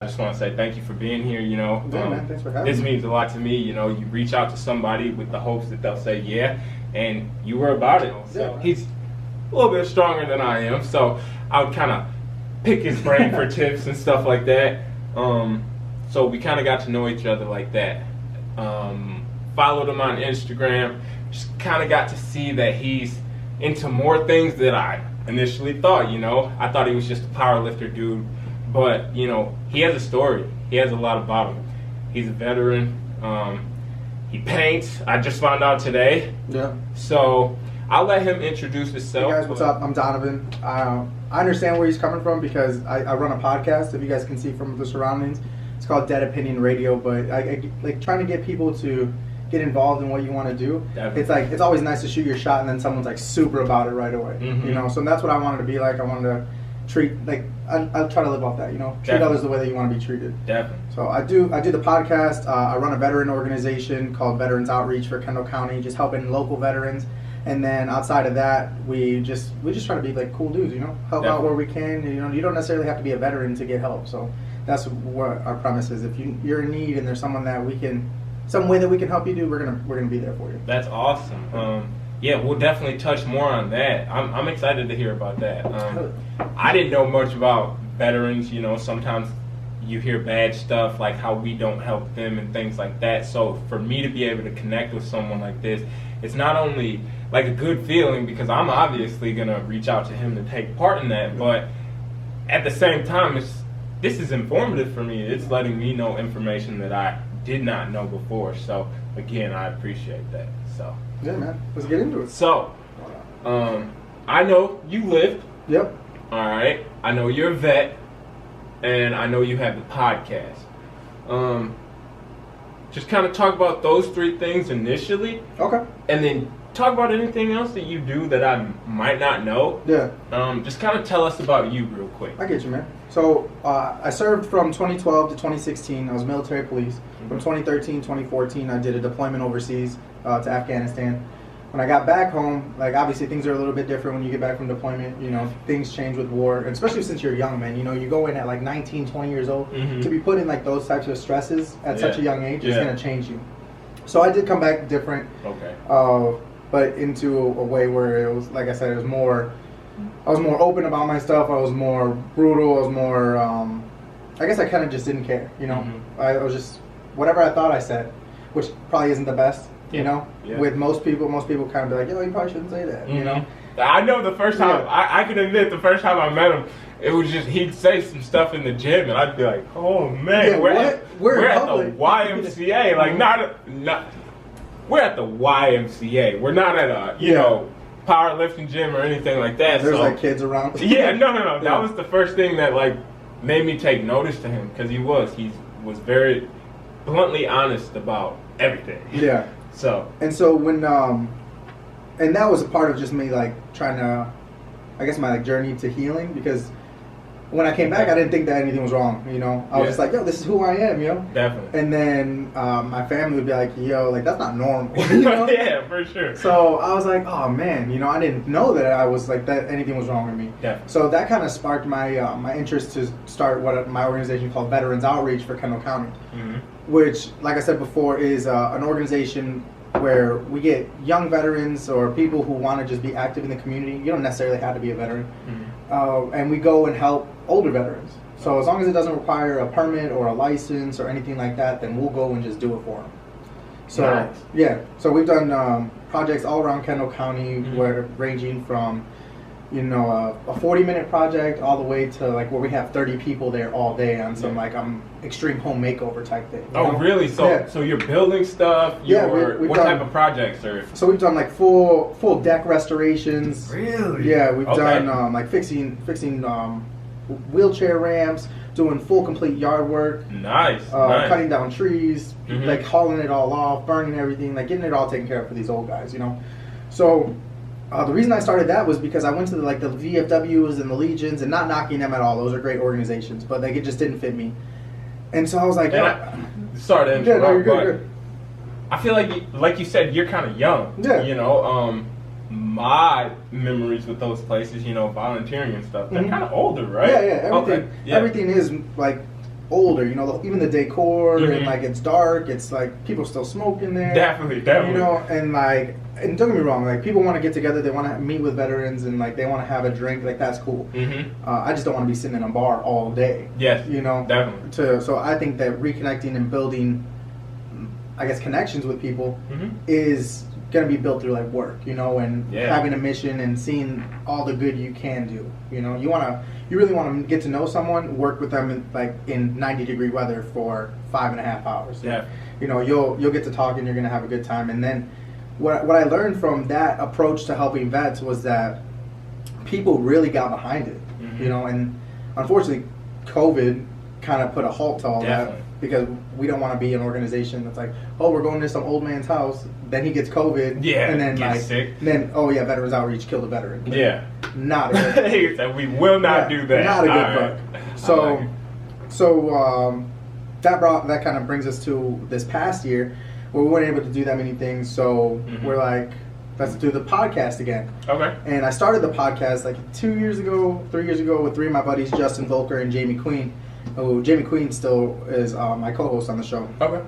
I just want to say thank you for being here. Yeah, man, thanks for having me. This means a lot to me. You reach out to somebody with the hopes that they'll say yeah, and you were about it. So he's a little bit stronger than I am, so I would kind of pick his brain for tips and stuff like that. So we kind of got to know each other like that. Followed him on Instagram. Just kind of got to see that he's into more things than I initially thought. I thought he was just a powerlifter dude. But, he has a story. He has a lot about him. He's a veteran. He paints. I just found out today. Yeah. So I'll let him introduce himself. Hey guys, what's up? I'm Donovan. I understand where he's coming from because I run a podcast, if you guys can see from the surroundings. It's called Dead Opinion Radio, but I like trying to get people to get involved in what you want to do. Definitely. It's always nice to shoot your shot and then someone's like super about it right away. Mm-hmm. So that's what I wanted to be like. I wanted to treat I'll try to live off that, treat Definitely. others the way that you want to be treated. Definitely. So I do the podcast. I run a veteran organization called Veterans Outreach for Kendall County, just helping local veterans. And then outside of that, we just try to be like cool dudes, help Definitely. out where we can. You don't necessarily have to be a veteran to get help. So that's what our premise is. If you're in need and there's someone that some way that we can help you do, we're gonna be there for you. That's awesome. Yeah, we'll definitely touch more on that. I'm excited to hear about that. I didn't know much about veterans. Sometimes you hear bad stuff like how we don't help them and things like that. So for me to be able to connect with someone like this, it's not only like a good feeling because I'm obviously gonna reach out to him to take part in that, but at the same time, this is informative for me. It's letting me know information that I did not know before. So again, I appreciate that. So. Yeah, man. Let's get into it. So, I know you lived. Yep. All right. I know you're a vet, and I know you have the podcast. Just kind of talk about those three things initially. Okay. And then talk about anything else that you do that I might not know. Yeah. Just kind of tell us about you real quick. I get you, man. So I served from 2012 to 2016. I was military police. From 2013 2014, I did a deployment overseas to Afghanistan. When I got back home, obviously things are a little bit different when you get back from deployment. Things change with war, and especially since you're young, man. You go in at 19, 20 years old. Mm-hmm. To be put in those types of stresses at such a young age is going to change you. So I did come back different. Okay. But into a way where it was, like I said, I was more open about my stuff. I was more brutal. I was more, I guess I kind of just didn't care, Mm-hmm. I was just, whatever I thought I said, which probably isn't the best, Yeah. With most people kind of be like, you probably shouldn't say that, Mm-hmm. I know the first time, I can admit the first time I met him, it was just, he'd say some stuff in the gym and I'd be like, oh man, we're at the YMCA, not we're at the YMCA. We're not at a, powerlifting gym or anything like that. There's kids around. Yeah, no. That was the first thing that made me take notice to him because he was very bluntly honest about everything. Yeah. So when and that was a part of just me trying to, I guess my journey to healing, because when I came back, I didn't think that anything was wrong, I was just like, yo, this is who I am, Definitely. And then my family would be like, yo, that's not normal, Yeah, for sure. So I was like, oh man, I didn't know that I was that anything was wrong with me. Definitely. So that kind of sparked my my interest to start my organization called Veterans Outreach for Kendall County, which, like I said before, is an organization where we get young veterans or people who want to just be active in the community. You don't necessarily have to be a veteran. And we go and help older veterans. So as long as it doesn't require a permit or a license or anything like that, then we'll go and just do it for them. So nice. Yeah, so we've done projects all around Kendall County, where ranging from a 40-minute project all the way to where we have 30 people there all day on some extreme home makeover type thing. Oh, really? So you're building stuff? What type of projects are? So we've done full deck restorations. Really? Yeah, we've done fixing wheelchair ramps, doing full complete yard work. Nice. Cutting down trees, hauling it all off, burning everything, getting it all taken care of for these old guys. So. The reason I started that was because I went to the VFWs and the Legions, and not knocking them at all. Those are great organizations, but it just didn't fit me. And so I was like, sorry to interrupt, yeah, no, you're but good. I feel like you said, you're kind of young. Yeah. My memories with those places, volunteering and stuff, they're kind of older, right? Yeah. Everything is older. You know, even the decor and like it's dark. It's like people still smoke in there. Definitely. You know, and like, and don't get me wrong, like people want to get together. They want to meet with veterans and like they want to have a drink. Like that's cool. I just don't want to be sitting in a bar all day. Yes. You know. Definitely. So I think that reconnecting and building, I guess, connections with people is going to be built through like work, you know, and having a mission and seeing all the good you can do. You know, you really want to get to know someone, work with them in 90-degree weather for 5.5 hours. Yeah. You know, you'll get to talk and you're going to have a good time. And then what I learned from that approach to helping vets was that people really got behind it. You know, and unfortunately, COVID kind of put a halt to all that. Because we don't want to be an organization that's like, oh, we're going to some old man's house. Then he gets COVID. Yeah. And then gets sick. Then Veterans Outreach killed a veteran. Yeah. Not a good He said we will not do that. Not a good look. That kind of brings us to this past year where we weren't able to do that many things. So we're like, let's do the podcast again. Okay. And I started the podcast like 3 years ago with three of my buddies, Justin Volker and Jamie Queen. Oh, Jamie Queen still is my co-host on the show. Okay.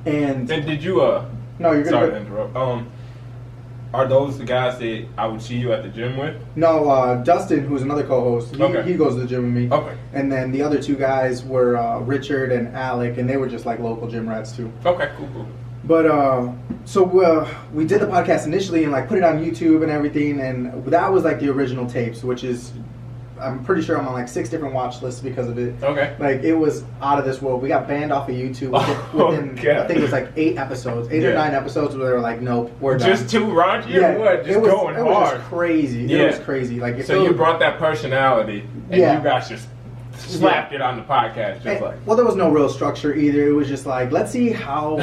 And did you No, you're sorry to interrupt. Are those the guys that I would see you at the gym with? No, Dustin, who's another co-host, he goes to the gym with me. Okay. And then the other two guys were Richard and Alec, and they were just like local gym rats too. Okay, cool. But we did the podcast initially and like put it on YouTube and everything, and that was like the original tapes, which is, I'm pretty sure I'm on like 6 different watch lists because of it. Okay. Like it was out of this world. We got banned off of YouTube within I think it was like 8 episodes, 8 or 9 episodes where they were like, nope, we're done. Just too raunchy or what? Just going hard. It was just crazy. Yeah. It was crazy. Like so you brought that personality and you guys just slapped it on the podcast, well, there was no real structure either. It was just like, let's see how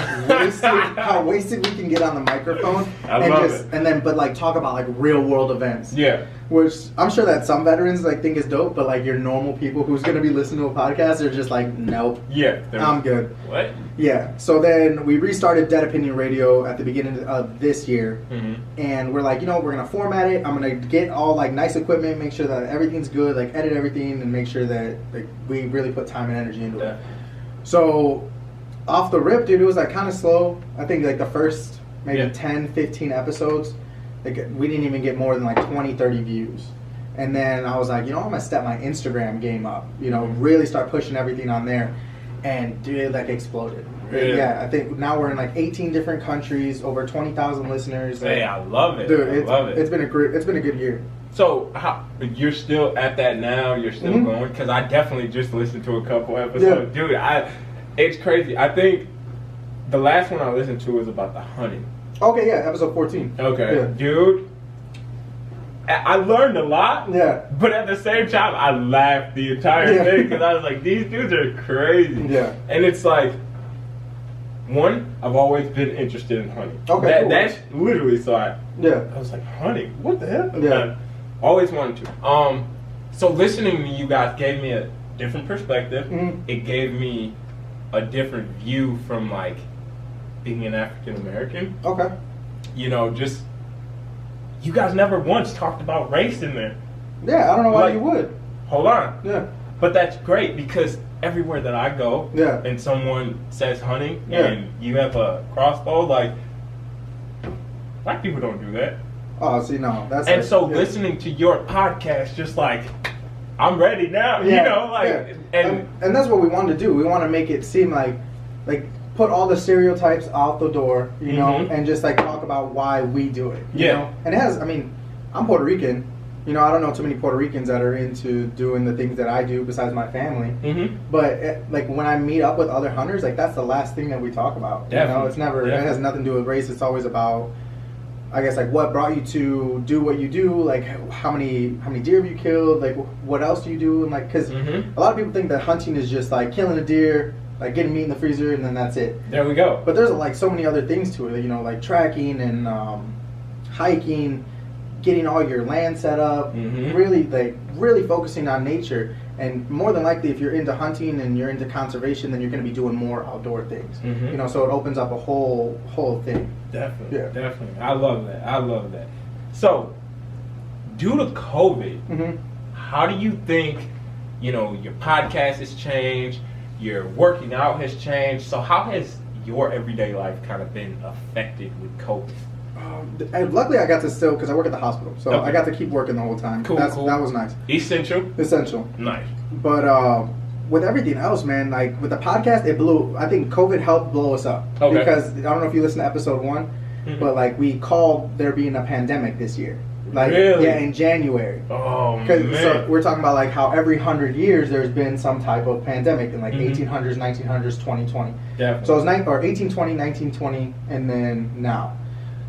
wasted we can get on the microphone, but like talk about like real world events. Yeah. Which I'm sure that some veterans like think is dope, but like your normal people who's gonna be listening to a podcast are just like, nope. Yeah. I'm good. What? Yeah. So then we restarted Dead Opinion Radio at the beginning of this year, and we're like, we're gonna format it. I'm gonna get all like nice equipment, make sure that everything's good, like edit everything, and make sure that like we really put time and energy into it. So off the rip, dude, it was like kind of slow. I think like the first maybe 10, 15 episodes, like we didn't even get more than like 20, 30 views. And then I was like, I'm gonna step my Instagram game up, really start pushing everything on there. And dude, it like exploded. Really? Yeah, I think now we're in like 18 different countries, over 20,000 listeners. Hey, I love it. Dude, I love it. It's been a good year. So you're still at that now? You're still going? Because I definitely just listened to a couple episodes. Yeah. Dude, it's crazy. I think the last one I listened to was about the hunting. Okay, yeah, episode 14. Okay, yeah. Dude, I learned a lot. Yeah. But at the same time, I laughed the entire thing because I was like, these dudes are crazy. Yeah. And it's like, one, I've always been interested in hunting. Okay, cool. That's literally I was like, hunting? What the hell? Yeah. Always wanted to. So listening to you guys gave me a different perspective. It gave me a different view from like being an African American. Okay. Just you guys never once talked about race in there. Yeah, I don't know why you would. Hold on. Yeah. But that's great because everywhere that I go, and someone says hunting, and you have a crossbow, like black people don't do that. Oh, see, no, that's and so listening to your podcast, just like I'm ready now, and that's what we wanted to do. We want to make it seem like put all the stereotypes out the door, and just like talk about why we do it. You know? And it has. I mean, I'm Puerto Rican. I don't know too many Puerto Ricans that are into doing the things that I do besides my family. But like when I meet up with other hunters, like that's the last thing that we talk about. It's never. It has nothing to do with race. It's always about, I guess, like what brought you to do what you do, like how many deer have you killed, like what else do you do, and like because a lot of people think that hunting is just like killing a deer, like getting meat in the freezer, and then that's it. There we go. But there's like so many other things to it, like tracking and hiking, getting all your land set up, really focusing on nature. And more than likely, if you're into hunting and you're into conservation, then you're going to be doing more outdoor things. So it opens up a whole thing. Definitely, definitely. I love that. So, due to COVID, how do you think, your podcast has changed? your working out has changed. So how has your everyday life kind of been affected with COVID? And luckily, I got to still, because I work at the hospital, so Okay. I got to keep working the whole time. Cool. That was nice. Essential? Essential. Nice. But with everything else, man, like with the podcast, I think COVID helped blow us up. Okay. Because I don't know if you listened to episode 1, but like we called there being a pandemic this year. Like, really? Yeah, in January. Oh, man. So we're talking about like how every 100 years there's been some type of pandemic in like 1800s, 1900s, 2020. Definitely. So it was 1820, 1920, and then now.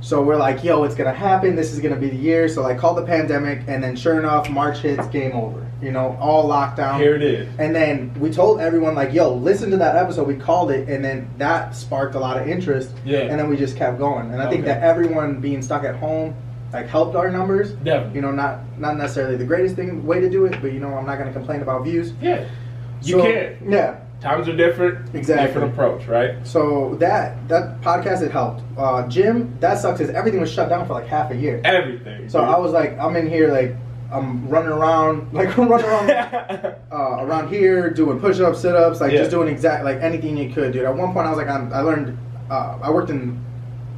So we're like, yo, it's gonna happen. This is gonna be the year. So like, call the pandemic, and then sure enough, March hits, game over. You know, all lockdown. Here it is. And then we told everyone like, yo, listen to that episode. We called it, and then that sparked a lot of interest. Yeah. And then we just kept going. And I think Okay. that everyone being stuck at home like helped our numbers. Definitely. You know, not necessarily the greatest way to do it, but you know, I'm not gonna complain about views. Yeah. You So, can't. Yeah. Times are different. Exactly. Different approach, right? So that podcast, it helped. Gym, that sucks because everything was shut down for like half a year. Everything. So I was like, I'm in here like I'm running around around here doing push-ups, sit-ups, like just doing like anything you could, dude. At one point I was like, I learned I worked in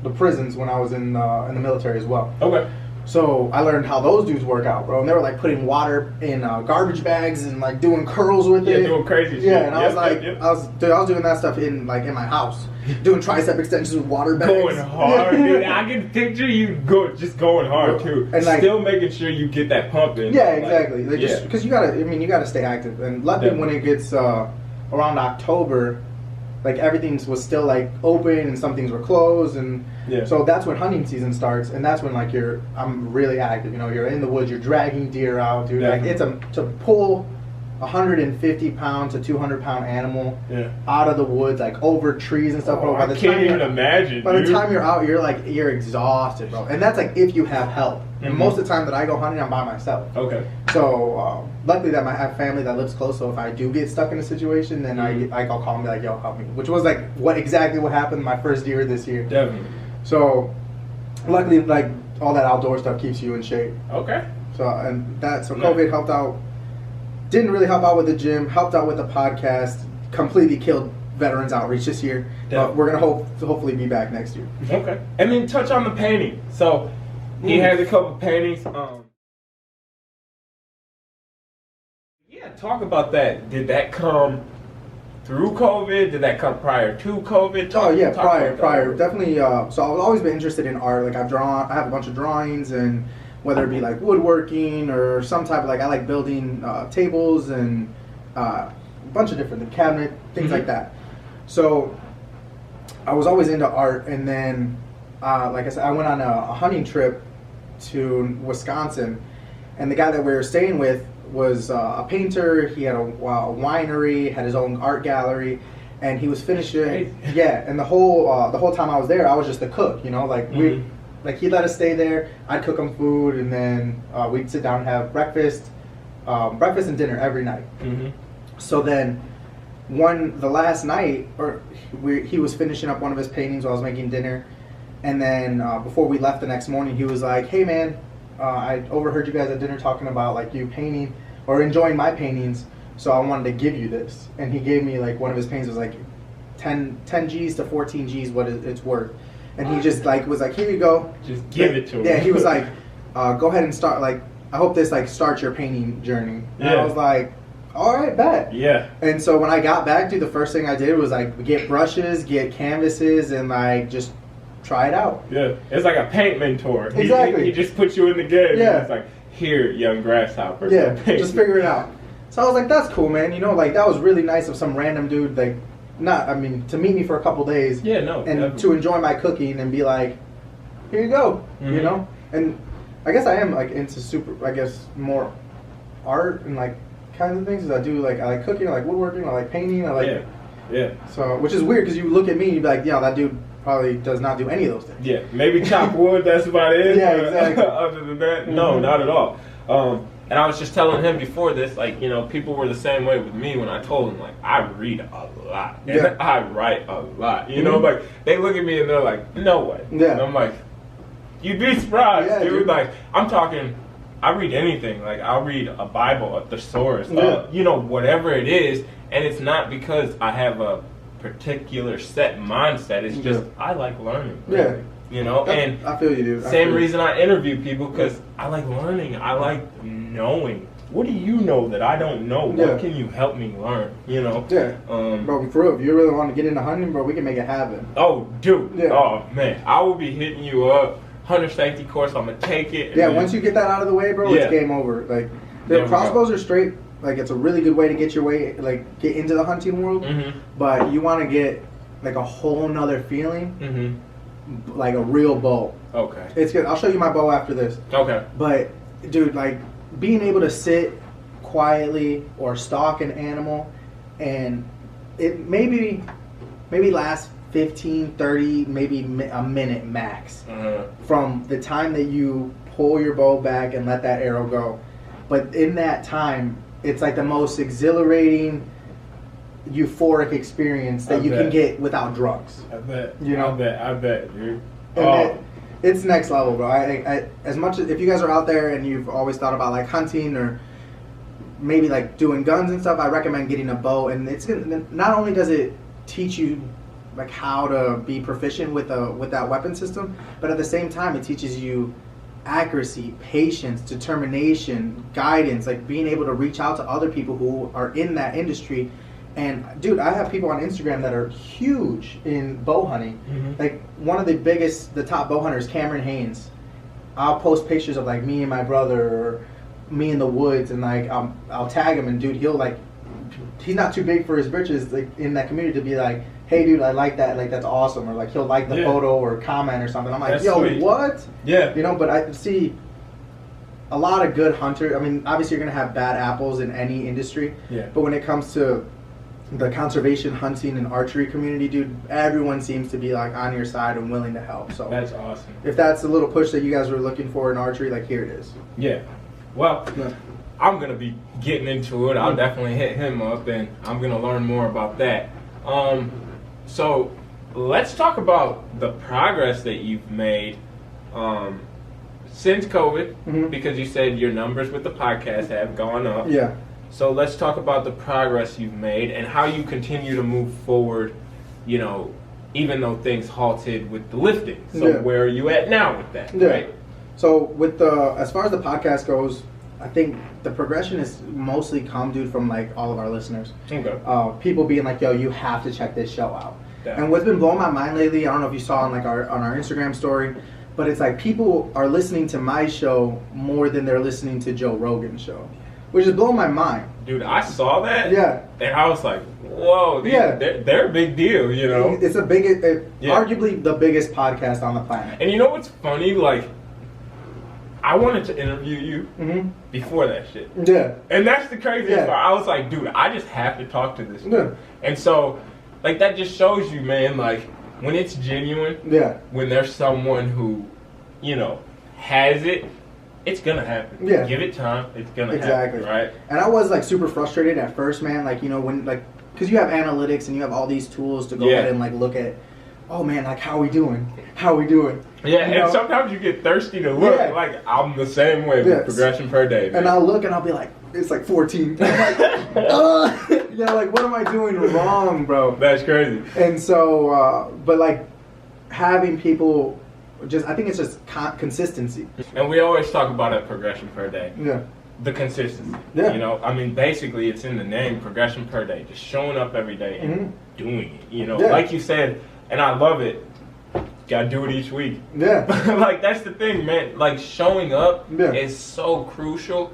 the prisons when I was in the military as well. Okay. So I learned how those dudes work out, bro. And they were like putting water in garbage bags and like doing curls with it. Yeah, doing crazy shit. Yeah, and I was like, I was doing that stuff in my house, doing tricep extensions with water bags. Going hard, dude. I can picture you just going hard too, and like, still making sure you get that pump in. Yeah, exactly. Like, yeah, because you gotta stay active. And luckily, when it gets around October, like everything was still like open and some things were closed, and so that's when hunting season starts, and that's when like I'm really active. You know, you're in the woods, you're dragging deer out, dude. Definitely. Like to pull 150 pound to 200 pound animal out of the woods, like over trees and stuff. Bro, I can't even imagine. By the time you're out, you're exhausted, bro. And that's like if you have help. And most of the time that I go hunting, I'm by myself. Okay. So luckily that I have family that lives close. So if I do get stuck in a situation, then I'll call and be like, yo, help me. Which was like exactly what happened my first year this year. Definitely. So luckily, like all that outdoor stuff keeps you in shape. Okay. So COVID helped out. Didn't really help out with the gym. Helped out with the podcast. Completely killed Veterans Outreach this year. But we're gonna hopefully be back next year. Okay. And then touch on the painting. So he has a couple paintings. Yeah, talk about that. Did that come through COVID? Did that come prior to COVID? Prior. Definitely. So I've always been interested in art. Like I have a bunch of drawings, and whether it be like woodworking or some type of I like building tables and a bunch of different cabinet things like that. So I was always into art, and then like I said, I went on a hunting trip to Wisconsin, and the guy that we were staying with was a painter. He had a winery, had his own art gallery, and he was finishing. Yeah, and the whole time I was there, I was just the cook. You know, he let us stay there. I'd cook him food, and then we'd sit down and have breakfast and dinner every night. Mm-hmm. So then, the last night, he was finishing up one of his paintings while I was making dinner, and then before we left the next morning, he was like, "Hey man, I overheard you guys at dinner talking about like you painting or enjoying my paintings, so I wanted to give you this." And he gave me like one of his paintings was like 10 G's to 14 G's what it's worth. And he just was like, "Here you go." Just give it to him. Yeah, he was like, "Go ahead and start. Like, I hope this starts your painting journey." And I was like, "All right, bet." Yeah. And so when I got back, dude, the first thing I did was get brushes, get canvases, and just try it out. Yeah, it's like a paint mentor. Exactly. He just puts you in the game. Yeah. It's like, here, young grasshopper. Yeah. Just figure it out. So I was like, "That's cool, man." You know, that was really nice of some random dude to meet me for a couple days. Yeah, no. And definitely. to enjoy my cooking and be like, "Here you go," you know. And I guess I am into more art and kinds of things. I do I like cooking, I like woodworking, I like painting, I like yeah. So which is weird because you look at me and you be like, "Yeah, that dude probably does not do any of those things." Yeah, maybe chop wood. That's about it. Yeah, exactly. Other than that, no, not at all. And I was just telling him before this, people were the same way with me when I told them, I read a lot. And I write a lot. You know, they look at me and they're like, "No way." Yeah. And I'm like, you'd be surprised, dude. I'm talking I read anything. Like, I'll read a Bible, a thesaurus, Yeah. you know, whatever it is. And it's not because I have a particular set mindset. It's just, I like learning. Really, Yeah. you know? And I feel you, dude. same reason I interview people, because I like learning. I like knowing. What do you know that I don't know? What can you help me learn? You know? Yeah. Bro, for real, if you really want to get into hunting, bro, we can make it happen. Oh, dude. Yeah. Oh, man. I will be hitting you up. Hunter safety course, I'm going to take it. Yeah, once you get that out of the way, bro, it's game over. Like, the crossbows are straight. Like, it's a really good way to get your way, like, get into the hunting world. Mm-hmm. But you want to get, like, a whole nother feeling, like a real bow. Okay. It's good. I'll show you my bow after this. Okay. But, dude, like, being able to sit quietly or stalk an animal, and it maybe lasts 15, 30, maybe a minute max from the time that you pull your bow back and let that arrow go. But in that time, it's like the most exhilarating, euphoric experience that you can get without drugs. I bet. You know? I bet, dude. It's next level, bro. I as much as if you guys are out there and you've always thought about like hunting or maybe like doing guns and stuff, I recommend getting a bow. And it's gonna, not only does it teach you like how to be proficient with that weapon system, but at the same time it teaches you accuracy, patience, determination, guidance, like being able to reach out to other people who are in that industry. And dude, I have people on Instagram that are huge in bow hunting. Like one of the top bow hunters, Cameron Haynes. I'll post pictures of like me and my brother or me in the woods, and like I'll tag him, and dude, he's not too big for his britches, like in that community, to be like, hey dude, I like that, like that's awesome, or like he'll like the photo or comment or something. I'm like, that's yo, sweet. what? Yeah. You know, but I see a lot of good hunters. I mean, obviously you're gonna have bad apples in any industry. Yeah. But when it comes to the conservation, hunting, and archery community, dude, everyone seems to be like on your side and willing to help. So that's awesome. If that's the little push that you guys were looking for in archery, like here it is. Yeah. Well, I'm gonna be getting into it. I'll definitely hit him up, and I'm gonna learn more about that. So let's talk about the progress that you've made since COVID, because you said your numbers with the podcast have gone up. Yeah. So let's talk about the progress you've made and how you continue to move forward, you know, even though things halted with the lifting. So where are you at now with that, right? So with as far as the podcast goes, I think the progression is mostly come, dude, from like all of our listeners. Okay. People being like, yo, you have to check this show out. Yeah. And what's been blowing my mind lately, I don't know if you saw on like on our Instagram story, but it's like people are listening to my show more than they're listening to Joe Rogan's show, which is blowing my mind. Dude, I saw that. Yeah. And I was like, whoa, they're a big deal, you know? It's arguably the biggest podcast on the planet. And you know what's funny? Like, I wanted to interview you before that shit. Yeah. And that's the craziest part. I was like, dude, I just have to talk to this dude. And so, like, that just shows you, man, like, when it's genuine, when there's someone who, you know, has it, it's gonna happen. Yeah. Give it time, it's gonna happen, right? And I was, like, super frustrated at first, man, like, you know, when, like, because you have analytics and you have all these tools to go ahead and, like, look at, oh, man, like, how are we doing? How are we doing? Yeah, you and know? Sometimes you get thirsty to look. Like, I'm the same way with progression per day, man. And I'll look and I'll be like, it's like 14. I'm like, you know, like, what am I doing wrong, bro? That's crazy. And so, but like, having people I think it's just consistency. And we always talk about it, progression per day. Yeah. The consistency. Yeah. You know, I mean, basically, it's in the name, progression per day. Just showing up every day and doing it. You know, like you said, and I love it. Gotta do it each week. Yeah. Like, that's the thing, man. Like, showing up is so crucial.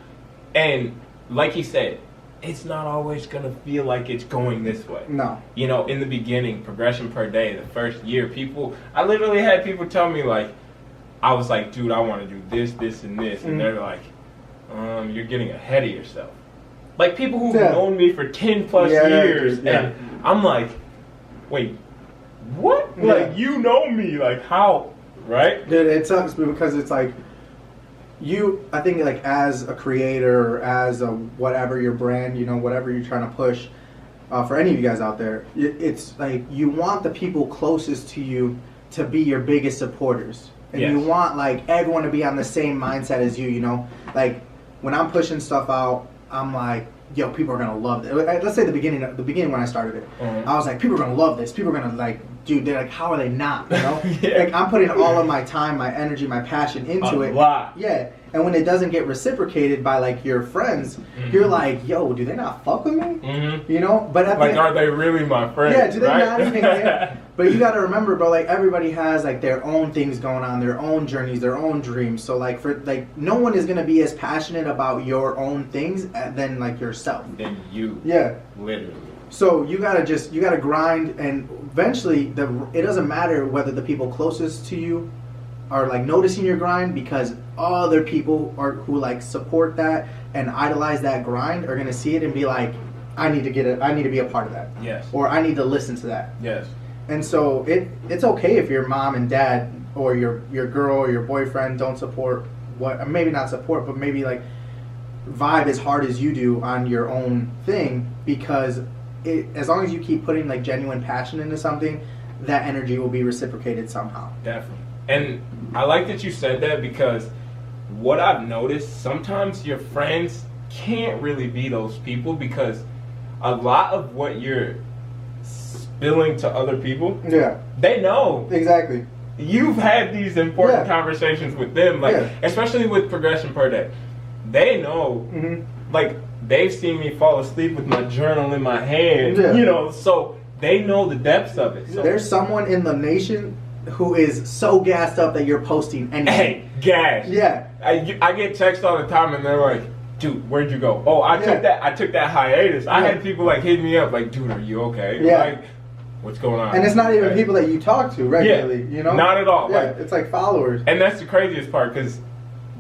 And like you said, it's not always gonna feel like it's going this way. No. You know, in the beginning, progression per day, the first year, I literally had people tell me, like, I was like, dude, I want to do this, this, and this. And they're like, you're getting ahead of yourself. Like, people who've known me for 10 plus years. And I'm like, wait, what? Like, you know me. Like, how? Right? Dude, it sucks because it's like, I think, like, as a creator or as a whatever your brand, you know, whatever you're trying to push, for any of you guys out there, it's like you want the people closest to you to be your biggest supporters. and Yes. you want like everyone to be on the same mindset as you. You know, like when I'm pushing stuff out, I'm like, yo, people are gonna love it. Let's say the beginning when I started it, I was like, people are gonna love this. People are gonna like, dude, they're like, how are they not? You know, Yeah. like I'm putting all of my time, my energy, my passion into it. A lot. Yeah, and when it doesn't get reciprocated by like your friends, you're like, yo, do they not fuck with me? You know, but at Like, the, are they really my friends? yeah, do they right? not even care? But you got to remember, bro, like everybody has like their own things going on, their own journeys, their own dreams. So like for like no one is gonna be as passionate about your own things than like yourself. Than you. Yeah. Literally. So you gotta grind, and eventually it doesn't matter whether the people closest to you are like noticing your grind, because other people who like support that and idolize that grind are gonna see it and be like, I need to be a part of that. Yes. Or I need to listen to that. Yes. And so it's okay if your mom and dad or your girl or your boyfriend don't support maybe not support, but maybe like vibe as hard as you do on your own thing, because as long as you keep putting like genuine passion into something, that energy will be reciprocated somehow. Definitely. And I like that you said that, because what I've noticed, sometimes your friends can't really be those people, because a lot of what you're spilling to other people, Yeah. they know. Exactly. You've had these important Yeah. conversations with them, like especially with Progression Per Day. They know, like they've seen me fall asleep with my journal in my hand, you know, so they know the depths of it. So, there's someone in the nation who is so gassed up that you're posting anything. hey, gas. Yeah. I get texts all the time, and they're like, dude, where'd you go? Oh, I took that hiatus. I had people like hit me up like, dude, are you okay? Yeah. Like, what's going on? And it's not even people that you talk to regularly, you know? Not at all. Yeah, Like, it's like followers. and that's the craziest part, because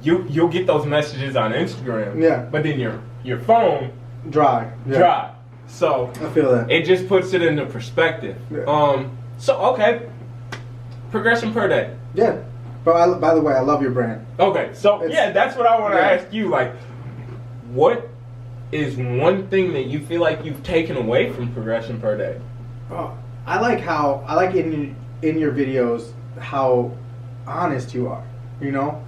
you'll get those messages on Instagram. Yeah. But then your phone Dry. dry. So I feel that. it just puts it into perspective. Yeah. So okay. Progression Per Day. Yeah. But by the way, I love your brand. Okay, so that's what I want to ask you. Like, what is one thing that you feel like you've taken away from Progression Per Day? Oh, I like in your videos how honest you are, you know?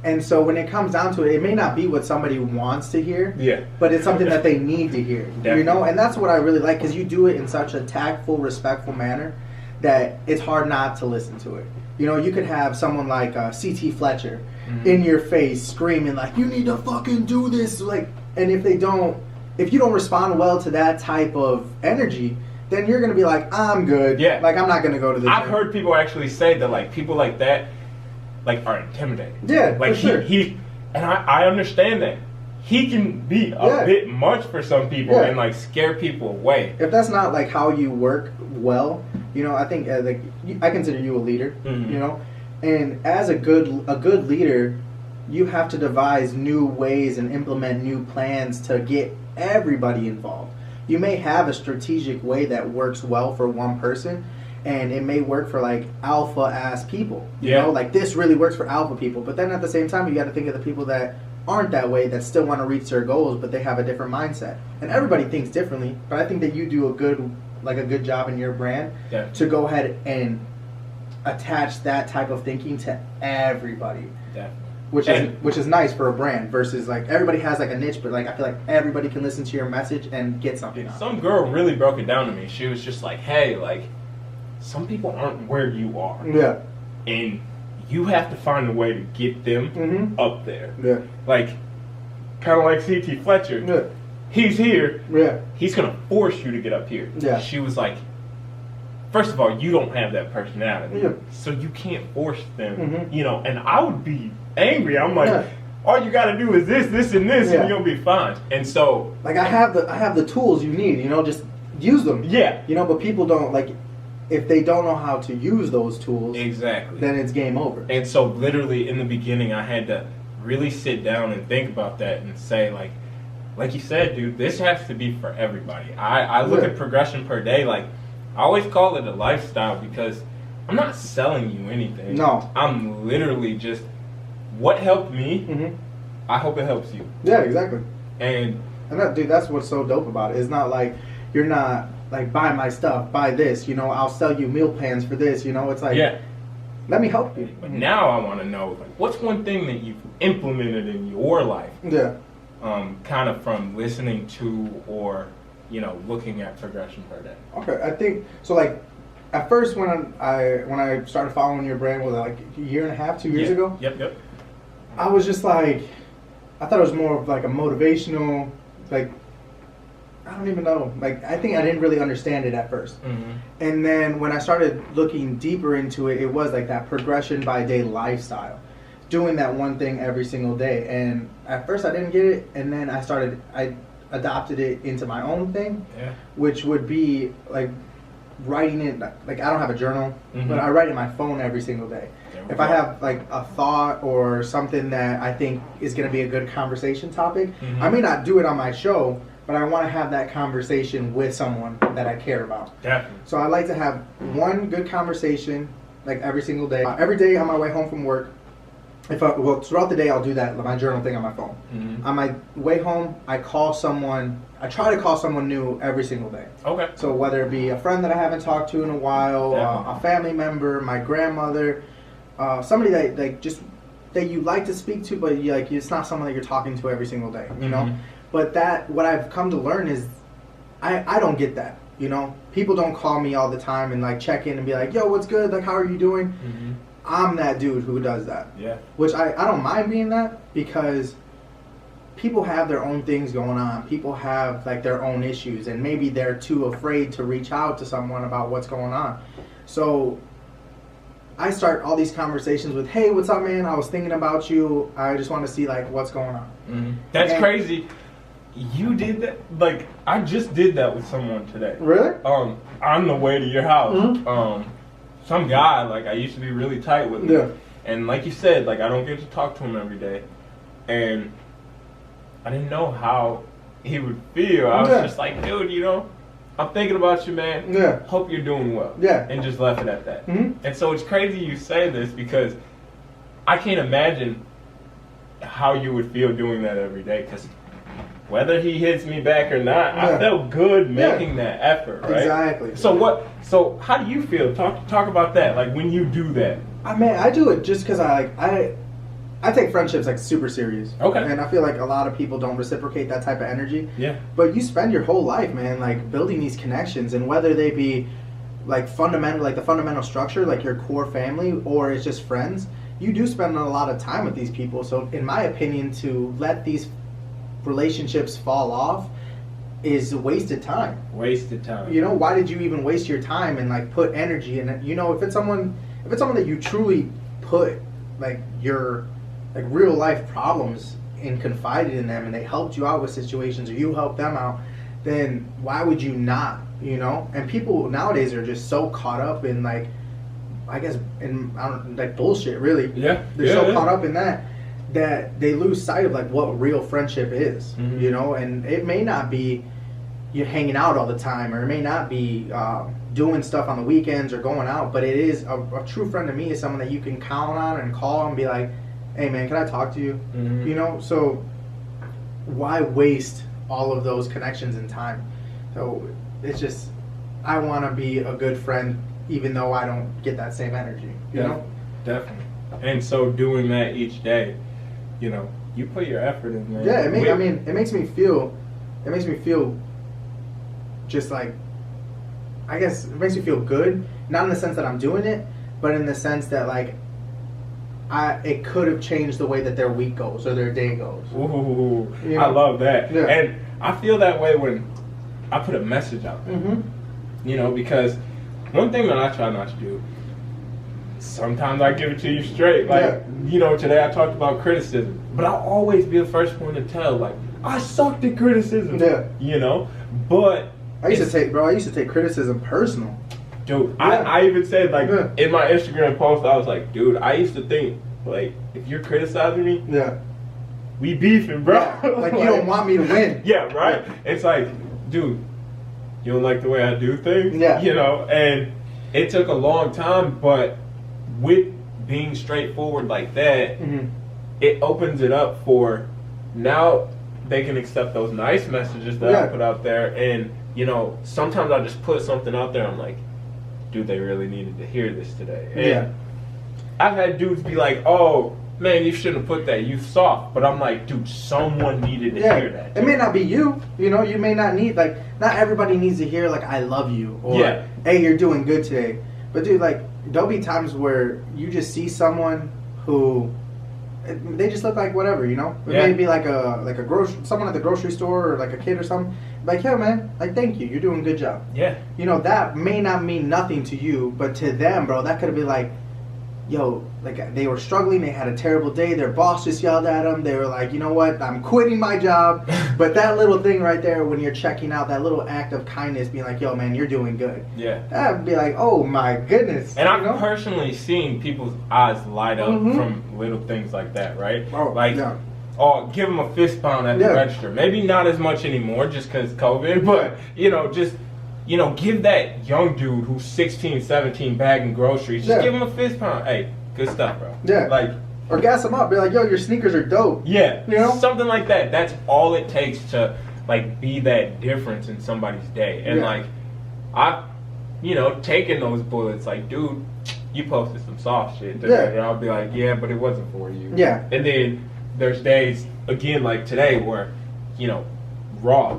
And so when it comes down to it, it may not be what somebody wants to hear, but it's something that they need to hear, you know? And that's what I really like, because you do it in such a tactful, respectful manner that it's hard not to listen to it. You know, you could have someone like C.T. Fletcher in your face screaming like, you need to fucking do this, like, and if you don't respond well to that type of energy, then you're gonna be like, I'm good. Yeah. Like, I'm not gonna go to the I've gym. heard people actually say that, like, people like that, like, are intimidating. Yeah, like for sure. he and I understand that he can be a bit much for some people and like scare people away. If that's not like how you work well, you know, I think like I consider you a leader. You know, and as a good leader, you have to devise new ways and implement new plans to get everybody involved. You may have a strategic way that works well for one person, and it may work for like alpha ass people. You know, like this really works for alpha people. But then at the same time, you got to think of the people that aren't that way, that still want to reach their goals, but they have a different mindset. And everybody thinks differently. But I think that you do a good job in your brand to go ahead and attach that type of thinking to everybody. Which is nice for a brand versus like everybody has like a niche, but like I feel like everybody can listen to your message and get something out. Some girl really broke it down to me. She was just like, hey, like, some people aren't where you are. Yeah. And you have to find a way to get them up there. Yeah. Like, kind of like C.T. Fletcher. Yeah. He's here. Yeah. He's going to force you to get up here. Yeah. She was like, first of all, you don't have that personality. Yeah. So you can't force them, you know, and I would be angry. I'm like, all you got to do is this, and this, and you'll be fine. And so, like I have the tools you need, you know, just use them. Yeah. You know, but people don't like, if they don't know how to use those tools, exactly, then it's game over. And so literally in the beginning, I had to really sit down and think about that and say, like you said, dude, this has to be for everybody. I look at Progression Per Day, like, I always call it a lifestyle, because I'm not selling you anything. No. I'm literally just, what helped me, I hope it helps you. Yeah, exactly. And that, dude, that's what's so dope about it. It's not like you're not like, buy my stuff, buy this, you know, I'll sell you meal plans for this, you know. It's like, let me help you. But now I want to know, like, what's one thing that you've implemented in your life? Yeah. Kind of from listening to or, looking at progression per day. Okay, I think so. Like, at first when I started following your brand, was it like a year and a half, 2 years ago? Yep. I was just like, I thought it was more of like a motivational, like, I don't even know. Like, I think I didn't really understand it at first. Mm-hmm. And then when I started looking deeper into it, it was like that progression by day lifestyle. Doing that one thing every single day. And at first I didn't get it, and then I adopted it into my own thing, which would be like writing it. Like, I don't have a journal, but I write in my phone every single day. If I have like a thought or something that I think is going to be a good conversation topic, I may not do it on my show, but I want to have that conversation with someone that I care about. Definitely. So I like to have one good conversation like every single day. Every day on my way home from work, throughout the day I'll do that, my journal thing on my phone. On my way home, I try to call someone new every single day. Okay. So whether it be a friend that I haven't talked to in a while, a family member, my grandmother, somebody that you like to speak to, but it's not someone that you're talking to every single day, you know? But what I've come to learn is I don't get that, People don't call me all the time and like check in and be like, yo, what's good? Like, how are you doing? I'm that dude who does that. Yeah. Which I don't mind being that, because people have their own things going on. People have like their own issues, and maybe they're too afraid to reach out to someone about what's going on. So I start all these conversations with, hey, what's up, man? I was thinking about you. I just want to see like what's going on. That's crazy. You did that? Like, I just did that with someone today. Really? On the way to your house. Some guy, like, I used to be really tight with him. Yeah. And like you said, like, I don't get to talk to him every day. And I didn't know how he would feel. I was just like, dude, I'm thinking about you, man. Yeah. Hope you're doing well. Yeah. And just left it at that. And so it's crazy you say this, because I can't imagine how you would feel doing that every day, because whether he hits me back or not, I felt good making that effort, right? Exactly. So how do you feel? Talk about that, like when you do that. I do it just because I take friendships like super serious. Okay. And I feel like a lot of people don't reciprocate that type of energy. Yeah. But you spend your whole life, man, like building these connections, and whether they be like the fundamental structure, like your core family, or it's just friends, you do spend a lot of time with these people. So in my opinion, to let these relationships fall off is wasted time. Wasted time. Why did you even waste your time and like put energy in it? If it's someone that you truly put like your like real life problems and confided in them, and they helped you out with situations, or you helped them out, then why would you not? And people nowadays are just so caught up in like, I guess, in like bullshit, really. Yeah. They're so caught up in that they lose sight of like what real friendship is. And it may not be you hanging out all the time, or it may not be doing stuff on the weekends or going out, but it is a true friend to me is someone that you can count on and call and be like, hey man, can I talk to you? So why waste all of those connections and time? So it's just, I want to be a good friend even though I don't get that same energy, you know? Definitely. And so doing that each day, you put your effort in there. Yeah, it makes me feel just like, I guess it makes me feel good, not in the sense that I'm doing it, but in the sense that like it could have changed the way that their week goes or their day goes. Ooh, I love that. Yeah. And I feel that way when I put a message out there. Because one thing that I try not to do, sometimes I give it to you straight. Like, today I talked about criticism, but I'll always be the first one to tell, like, I sucked at criticism. Yeah. But I used to take criticism personal. Dude, I even said, like, in my Instagram post, I was like, dude, I used to think, like, if you're criticizing me, we beefing, bro. Yeah. Like, you don't want me to win. Yeah, right? Yeah. It's like, dude, you don't like the way I do things? Yeah. And it took a long time, but with being straightforward like that, it opens it up for now they can accept those nice messages that I put out there. And, sometimes I just put something out there, I'm like, dude, they really needed to hear this today. And I've had dudes be like, "Oh, man, you shouldn't have put that. You soft." But I'm like, dude, someone needed to hear that. It may not be you. You know, you may not need, like, not everybody needs to hear, like, "I love you," or, "Hey, you're doing good today." But, dude, like, there'll be times where you just see someone who, they just look like whatever, you know? It may be like someone at the grocery store or like a kid or something. Like, "Yo, man, like, thank you. You're doing a good job." Yeah. You know, that may not mean nothing to you, but to them, bro, that could have been like, yo, like, they were struggling, they had a terrible day, their boss just yelled at them, they were like, "You know what, I'm quitting my job." But that little thing right there, when you're checking out, that little act of kindness, being like, "Yo, man, you're doing good." Yeah. That would be like, oh my goodness. And I've personally seen people's eyes light up from little things like that, right? Oh, like, oh, give them a fist pound at the register. Maybe not as much anymore just because COVID, but, you know, just, you know, give that young dude who's 16, 17 bagging groceries, just give him a fist pound. Hey, good stuff, bro. Yeah. Like, or gas him up. Be like, "Yo, your sneakers are dope." Yeah. You know? Something like that. That's all it takes to, like, be that difference in somebody's day. And, like, I've, you know, taken those bullets. Like, dude, you posted some soft shit today. And I'll be like, "Yeah, but it wasn't for you." Yeah. And then there's days, again, like today, where, you know, raw.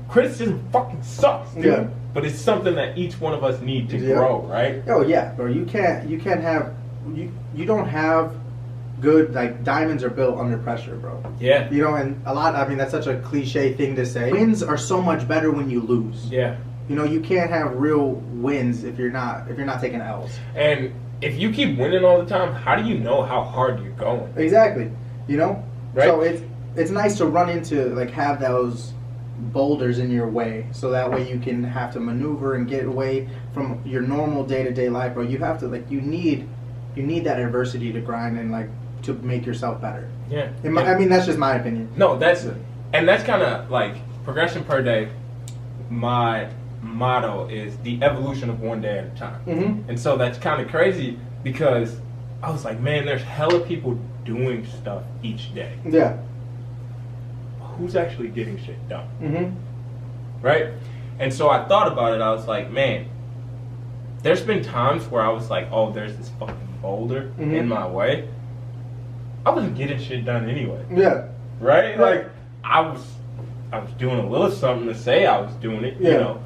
Criticism fucking sucks, dude. Yeah. But it's something that each one of us need to grow, right? Oh yeah, bro. You can't have you don't have good, like, diamonds are built under pressure, bro. Yeah. You know, and I mean, that's such a cliche thing to say. Wins are so much better when you lose. Yeah. You know, you can't have real wins if you're not taking L's. And if you keep winning all the time, how do you know how hard you're going? Exactly. You know? Right. So it's nice to run into, like, have those boulders in your way, so that way you can have to maneuver and get away from your normal day-to-day life, bro. You have to, like, you need that adversity to grind and, like, to make yourself better. Yeah. I mean, that's just my opinion. No, that's kind of like progression per day. My motto is the evolution of one day at a time. And so that's kind of crazy because I was like, man, there's hella people doing stuff each day. Yeah. Who's actually getting shit done? Right? And so I thought about it. I was like, man, there's been times where I was like, oh, there's this fucking boulder in my way. I wasn't getting shit done anyway. Yeah. Right? Like, I was doing a little something to say I was doing it, you know.